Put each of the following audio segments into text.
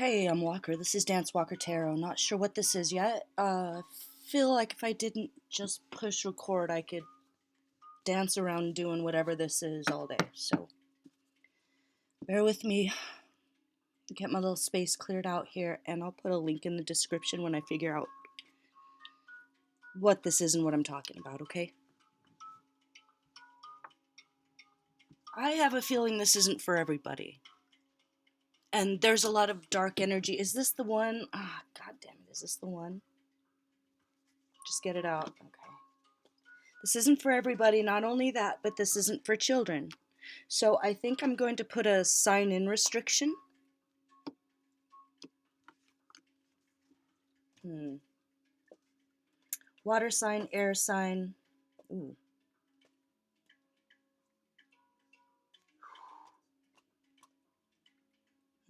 Hey, I'm Walker. This is Dance Walker Tarot. Not sure what this is yet. Feel like if I didn't just push record, I could dance around doing whatever this is all day. So, bear with me. Get my little space cleared out here, and I'll put a link in the description when I figure out what this is and what I'm talking about, okay? I have a feeling this isn't for everybody. And there's a lot of dark energy. Is this the one? God damn it. Is this the one? Just get it out. Okay. This isn't for everybody. Not only that, but this isn't for children. So I think I'm going to put a sign-in restriction. Water sign, air sign. Ooh.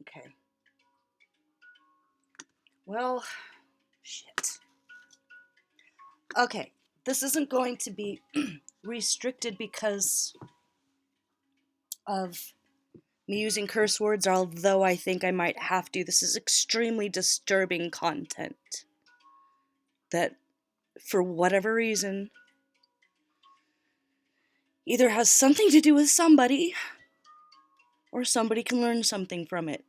Okay. Well, shit. Okay, this isn't going to be restricted because of me using curse words, although I think I might have to. This is extremely disturbing content that, for whatever reason, either has something to do with somebody, or somebody can learn something from it.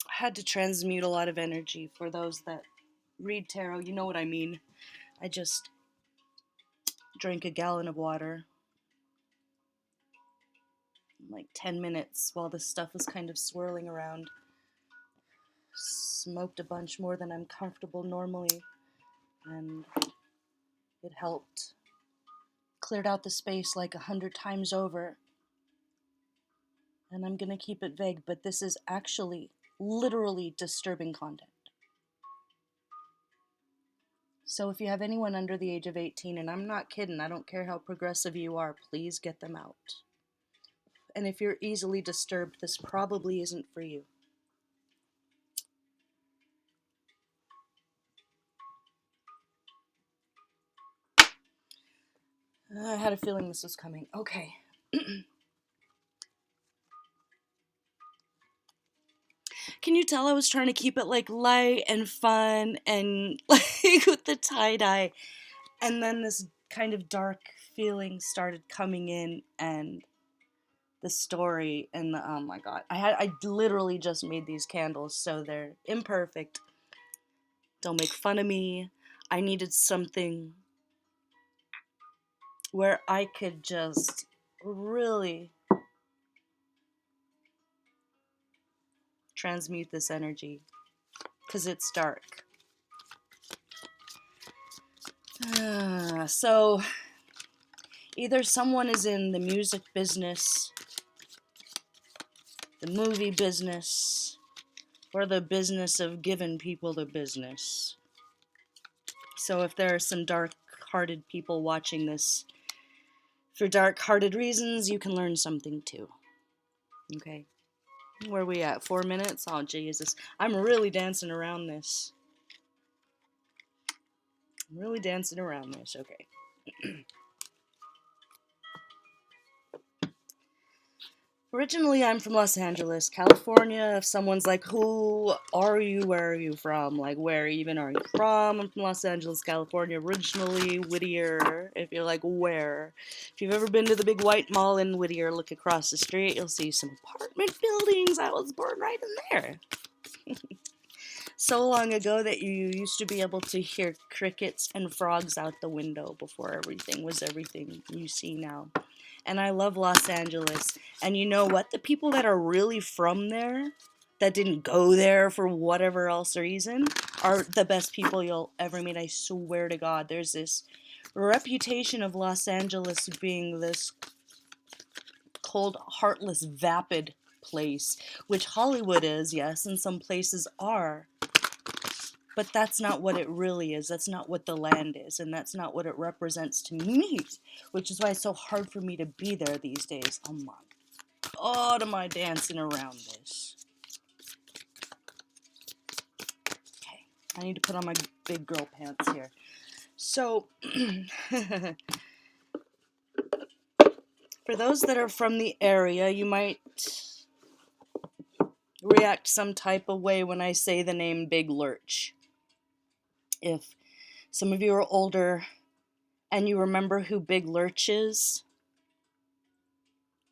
I had to transmute a lot of energy. For those that read tarot, you know what I mean. I just drank a gallon of water in like 10 minutes while this stuff was kind of swirling around. Smoked a bunch more than I'm comfortable normally, and it helped. Cleared out the space like 100 times over. And I'm gonna keep it vague, but this is actually literally disturbing content. So if you have anyone under the age of 18, and I'm not kidding, I don't care how progressive you are, please get them out. And if you're easily disturbed, this probably isn't for you. I had a feeling this was coming. Okay. Can you tell I was trying to keep it like light and fun and like with the tie-dye, and then this kind of dark feeling started coming in, and the story and the, oh my god, I literally just made these candles, so they're imperfect. Don't make fun of me. I needed something where I could just really transmute this energy, because it's dark. So either someone is in the music business, the movie business, or the business of giving people the business. So if there are some dark-hearted people watching this for dark-hearted reasons, you can learn something too. Okay. Where are we at? 4 minutes? Oh, Jesus. I'm really dancing around this. Okay. Originally, I'm from Los Angeles, California. If someone's like, who are you? Where are you from? Like, where even are you from? I'm from Los Angeles, California. Originally, Whittier. If you're like, where? If you've ever been to the big white mall in Whittier, look across the street, you'll see some apartment buildings. I was born right in there. So long ago that you used to be able to hear crickets and frogs out the window before everything was everything you see now. And I love Los Angeles. And you know what? The people that are really from there, that didn't go there for whatever else reason, are the best people you'll ever meet. I swear to God. There's this reputation of Los Angeles being this cold, heartless, vapid place, which Hollywood is, yes, and some places are. But that's not what it really is. That's not what the land is, and that's not what it represents to me, which is why it's so hard for me to be there these days. Oh my God, am I dancing around this? Okay, I need to put on my big girl pants here. So, For those that are from the area, you might react some type of way when I say the name Big Lurch. If some of you are older and you remember who Big Lurch is,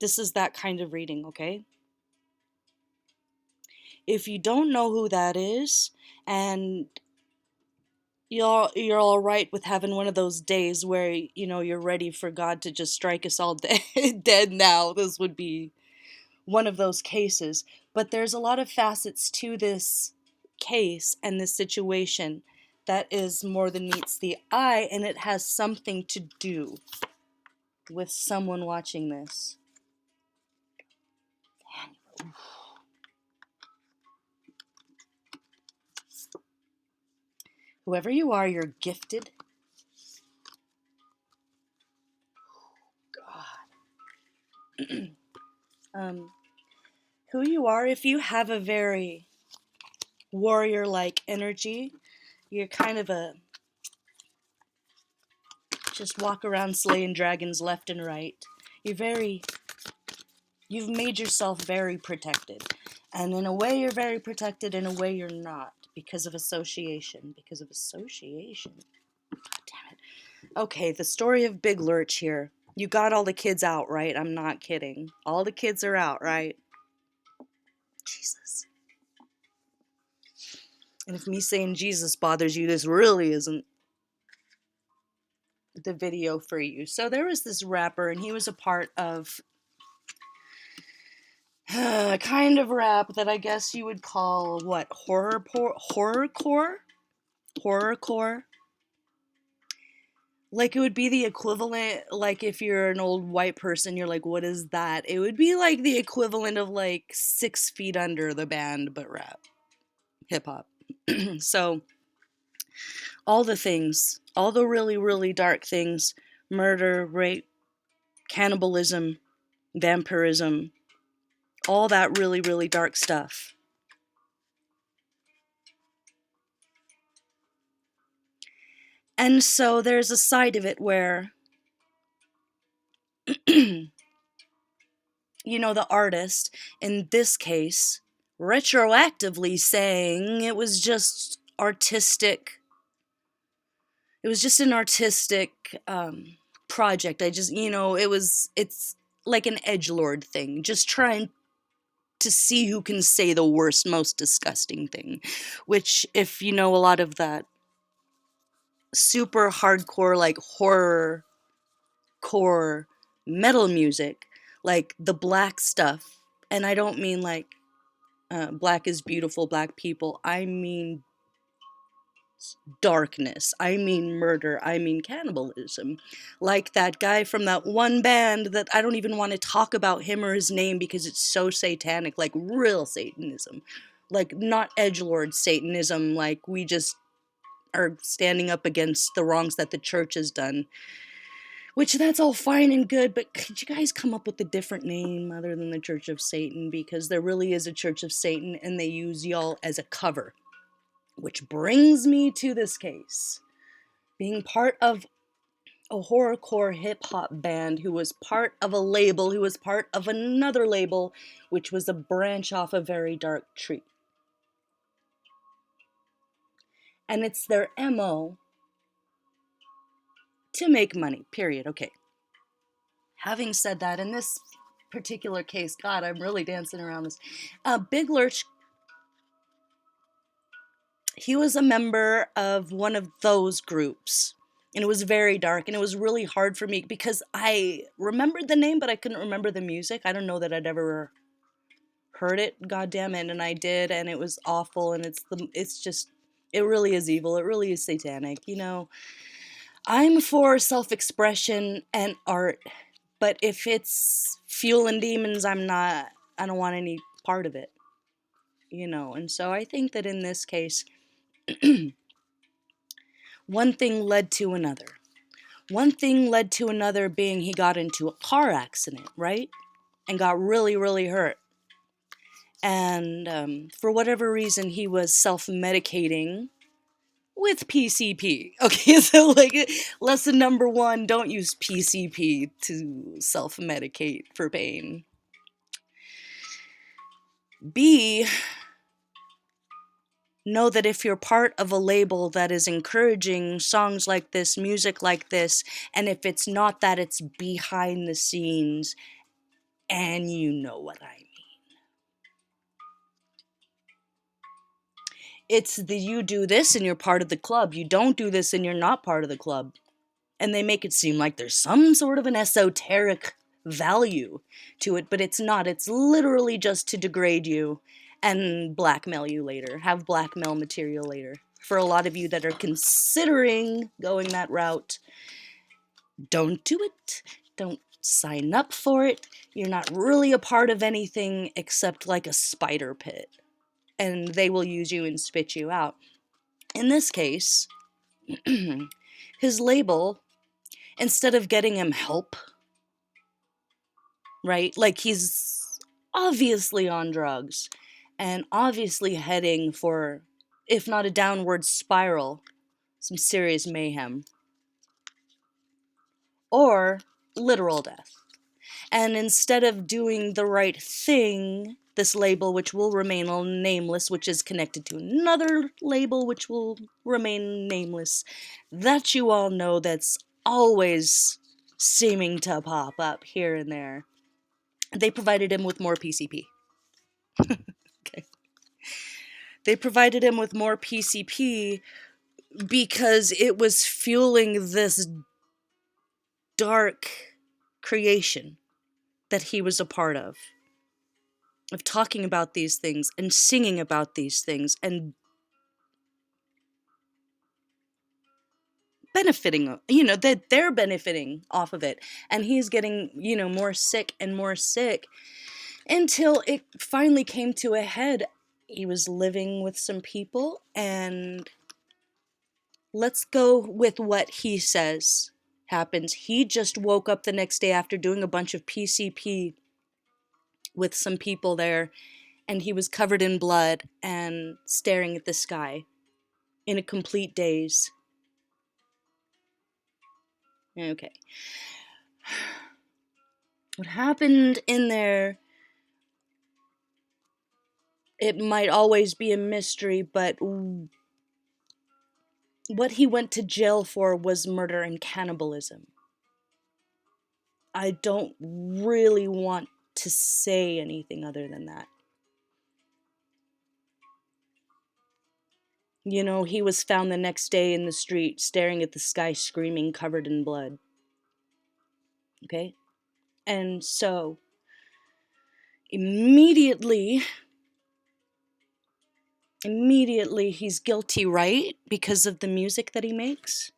this is that kind of reading, okay? If you don't know who that is, and you're all right with having one of those days where, you know, you're ready for God to just strike us all dead now, this would be one of those cases. But there's a lot of facets to this case and this situation that is more than meets the eye, and it has something to do with someone watching this. Whoever you are, you're gifted. God. Who you are, if you have a very warrior-like energy, you're kind of a just walk around slaying dragons left and right. You've made yourself very protected. And in a way you're very protected, in a way you're not, because of association. Because of association. God damn it. Okay, the story of Big Lurch here. You got all the kids out, right? I'm not kidding. All the kids are out, right? Jesus. And if me saying Jesus bothers you, this really isn't the video for you. So there was this rapper, and he was a part of a kind of rap that I guess you would call, what, horrorcore? Horrorcore? Like, it would be the equivalent, like, if you're an old white person, you're like, what is that? It would be like the equivalent of, like, 6 Feet Under, the band, but rap. Hip-hop. So, all the things, all the really, really dark things, murder, rape, cannibalism, vampirism, all that really, really dark stuff. And so there's a side of it where, you know, the artist, in this case, retroactively saying it was just artistic. It was just an artistic project. It's like an edgelord thing, just trying to see who can say the worst, most disgusting thing. Which, if you know a lot of that super hardcore, like horror core metal music, like the black stuff, and I don't mean like black is beautiful, black people, I mean darkness, I mean murder, I mean cannibalism. Like that guy from that one band that I don't even want to talk about him or his name because it's so satanic, like real Satanism. Like not edgelord Satanism, like we just are standing up against the wrongs that the church has done. Which, that's all fine and good, but could you guys come up with a different name other than the Church of Satan? Because there really is a Church of Satan, and they use y'all as a cover. Which brings me to this case. Being part of a horrorcore hip-hop band who was part of a label, who was part of another label, which was a branch off a very dark tree. And it's their MO to make money, period. Okay. Having said that, in this particular case, God, I'm really dancing around this. Big Lurch, he was a member of one of those groups. And it was very dark, and it was really hard for me because I remembered the name, but I couldn't remember the music. I don't know that I'd ever heard it, goddamn it, and I did, and it was awful, and it really is evil. It really is satanic, you know. I'm for self-expression and art, but if it's fueling demons, I don't want any part of it, you know. And so I think that in this case, one thing led to another. One thing led to another being he got into a car accident, right? And got really, really hurt. And for whatever reason, he was self-medicating with PCP. Okay, so like lesson number 1, don't use PCP to self-medicate for pain. B, know that if you're part of a label that is encouraging songs like this, music like this, and if it's not that, it's behind the scenes, and you know what I mean. It's the you do this and you're part of the club. You don't do this and you're not part of the club. And they make it seem like there's some sort of an esoteric value to it, but it's not. It's literally just to degrade you and blackmail you later, have blackmail material later. For a lot of you that are considering going that route, don't do it. Don't sign up for it. You're not really a part of anything except like a spider pit. And they will use you and spit you out. In this case, his label, instead of getting him help, right? Like he's obviously on drugs and obviously heading for, if not a downward spiral, some serious mayhem. Or literal death. And instead of doing the right thing, this label, which will remain nameless, which is connected to another label, which will remain nameless, that you all know that's always seeming to pop up here and there. They provided him with more PCP. Okay. They provided him with more PCP because it was fueling this dark creation that he was a part of talking about these things and singing about these things and benefiting, that they're benefiting off of it. And he's getting, more sick and more sick until it finally came to a head. He was living with some people, and let's go with what he says happens. He just woke up the next day after doing a bunch of PCP with some people there, and he was covered in blood and staring at the sky in a complete daze. Okay. What happened in there, it might always be a mystery, but what he went to jail for was murder and cannibalism. I don't really want to say anything other than that. He was found the next day in the street, staring at the sky, screaming, covered in blood. Okay? And so, immediately, he's guilty, right? Because of the music that he makes?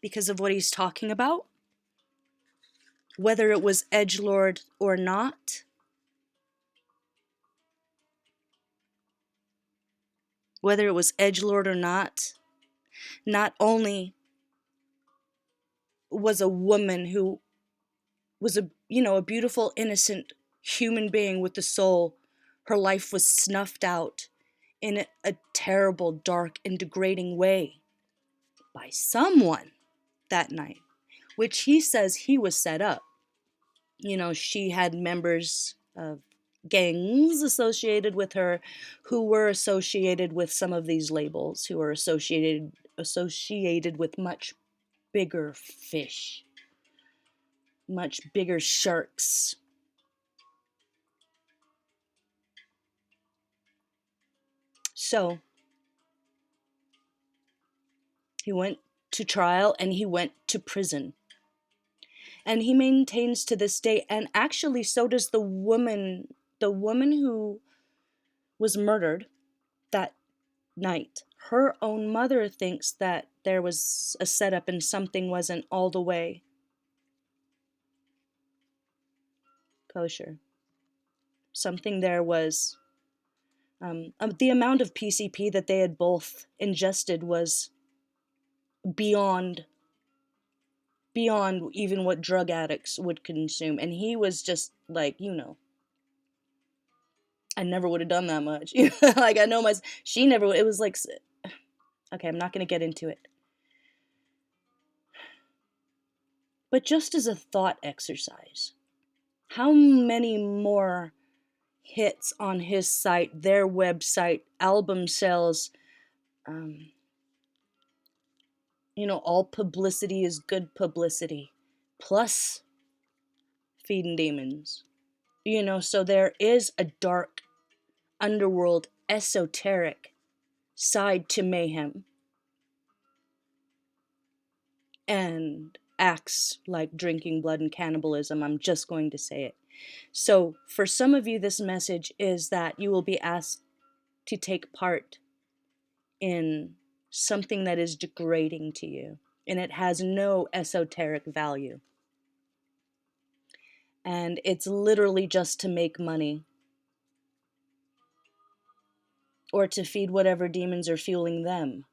Because of what he's talking about? Whether it was edgelord or not? Whether it was edgelord or not only was a woman who was a beautiful, innocent human being with a soul, her life was snuffed out in a terrible, dark, and degrading way by someone that night, which he says he was set up. She had members of gangs associated with her who were associated with some of these labels, who were associated with much bigger fish, much bigger sharks. So he went to trial and he went to prison. And he maintains to this day, and actually so does the woman who was murdered that night. Her own mother thinks that there was a setup and something wasn't all the way kosher. Something there was, the amount of PCP that they had both ingested was beyond even what drug addicts would consume. And he was just like, I never would have done that much. Like, I know she never, it was like, Okay, I'm not going to get into it. But just as a thought exercise, how many more hits on his site, their website, album sales, all publicity is good publicity, plus feeding demons. So there is a dark underworld, esoteric side to mayhem. And acts like drinking blood and cannibalism. I'm just going to say it. So for some of you, this message is that you will be asked to take part in something that is degrading to you, and it has no esoteric value. And it's literally just to make money, or to feed whatever demons are fueling them.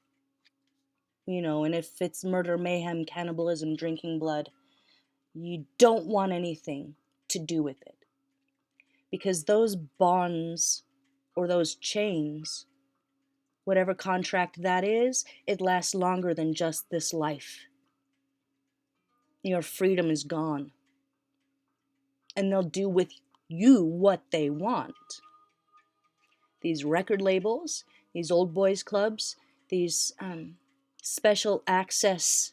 And if it's murder, mayhem, cannibalism, drinking blood, you don't want anything to do with it. Because those bonds or those chains, whatever contract that is, it lasts longer than just this life. Your freedom is gone. And they'll do with you what they want. These record labels, these old boys clubs, these special access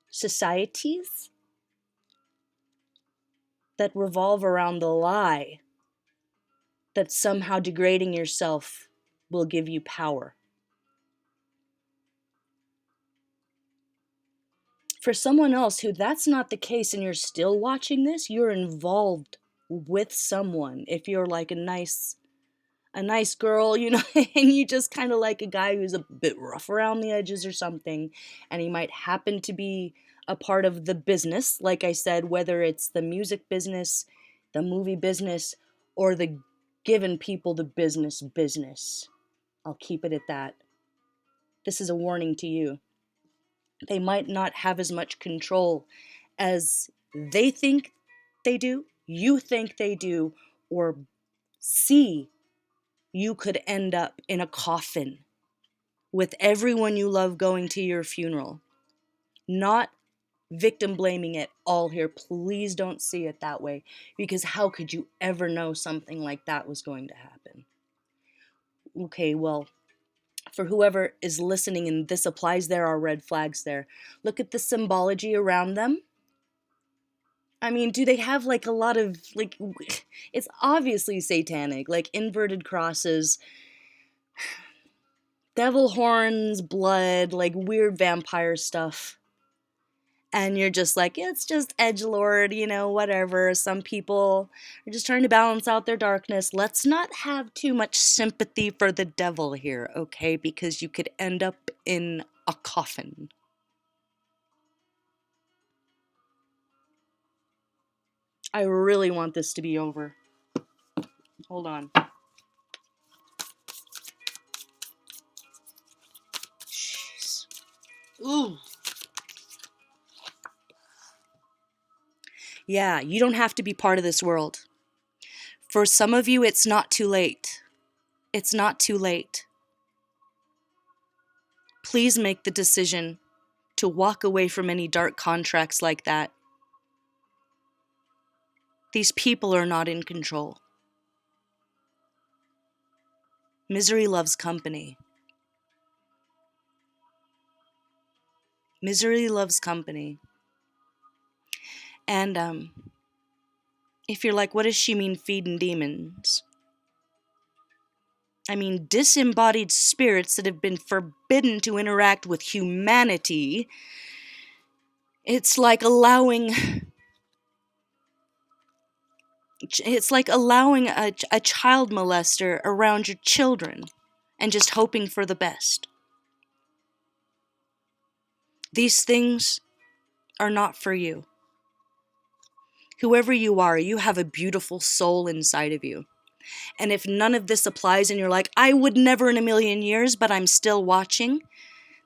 societies that revolve around the lie that somehow degrading yourself will give you power. For someone else who that's not the case and you're still watching this, you're involved with someone. If you're like a nice girl, and you just kind of like a guy who's a bit rough around the edges or something, and he might happen to be a part of the business, like I said, whether it's the music business, the movie business, or the giving people the business. I'll keep it at that. This is a warning to you. They might not have as much control as they think they do, you think they do, or see you could end up in a coffin with everyone you love going to your funeral. Not victim blaming at all here. Please don't see it that way, because how could you ever know something like that was going to happen? Okay, well, for whoever is listening and this applies, there are red flags there. Look at the symbology around them. I mean, do they have like a lot of, like, it's obviously satanic, like inverted crosses, devil horns, blood, like weird vampire stuff. And you're just like, it's just edgelord, whatever. Some people are just trying to balance out their darkness. Let's not have too much sympathy for the devil here, okay? Because you could end up in a coffin. I really want this to be over. Hold on. Jeez. Ooh. Yeah, you don't have to be part of this world. For some of you, it's not too late. It's not too late. Please make the decision to walk away from any dark contracts like that. These people are not in control. Misery loves company. Misery loves company. And if you're like, what does she mean feeding demons? I mean, disembodied spirits that have been forbidden to interact with humanity. It's like allowing a child molester around your children and just hoping for the best. These things are not for you. Whoever you are, you have a beautiful soul inside of you. And if none of this applies and you're like, I would never in a million years, but I'm still watching,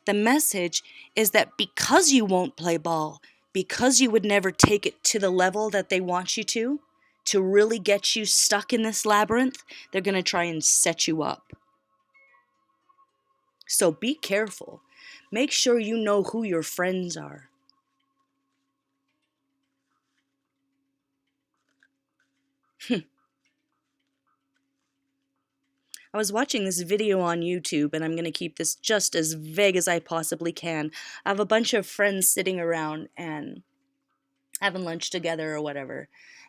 the message is that because you won't play ball, because you would never take it to the level that they want you to really get you stuck in this labyrinth, they're going to try and set you up. So be careful. Make sure you know who your friends are. I was watching this video on YouTube, and I'm going to keep this just as vague as I possibly can. I have a bunch of friends sitting around and having lunch together or whatever.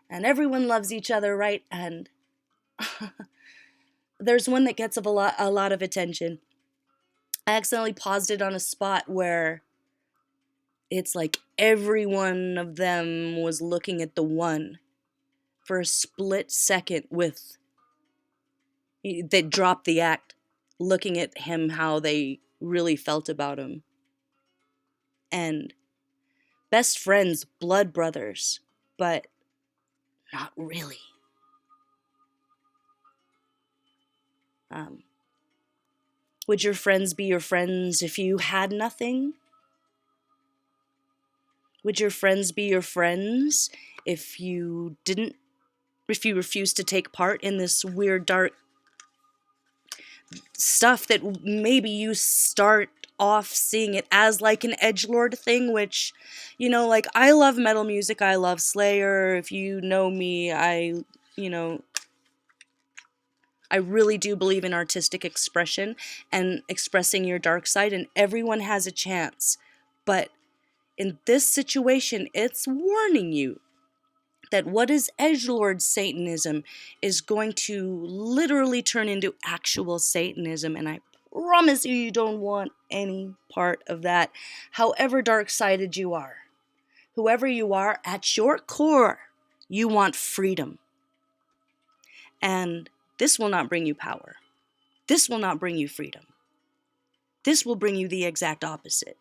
And everyone loves each other, right? And there's one that gets a lot of attention. I accidentally paused it on a spot where it's like every one of them was looking at the one for a split second with they dropped the act, looking at him how they really felt about him. And best friends, blood brothers, but not really. Would your friends be your friends if you had nothing? Would your friends be your friends if you refused to take part in this weird, dark stuff that maybe you start off seeing it as like an edgelord thing, which, like I love metal music, I love Slayer. If you know me, I really do believe in artistic expression and expressing your dark side, and everyone has a chance. But in this situation, it's warning you that what is edgelord Satanism is going to literally turn into actual Satanism, and I promise you don't want any part of that. However dark-sided you are, whoever you are, at your core, you want freedom. And this will not bring you power. This will not bring you freedom. This will bring you the exact opposite.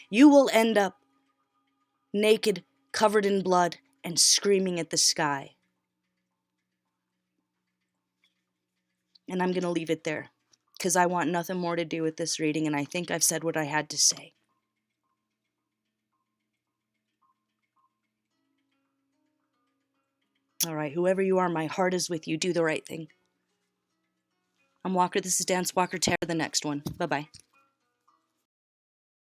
You will end up naked, covered in blood, and screaming at the sky. And I'm going to leave it there, because I want nothing more to do with this reading, and I think I've said what I had to say. All right, whoever you are, my heart is with you. Do the right thing. I'm Walker. This is Dance Walker. Tear the next one. Bye-bye.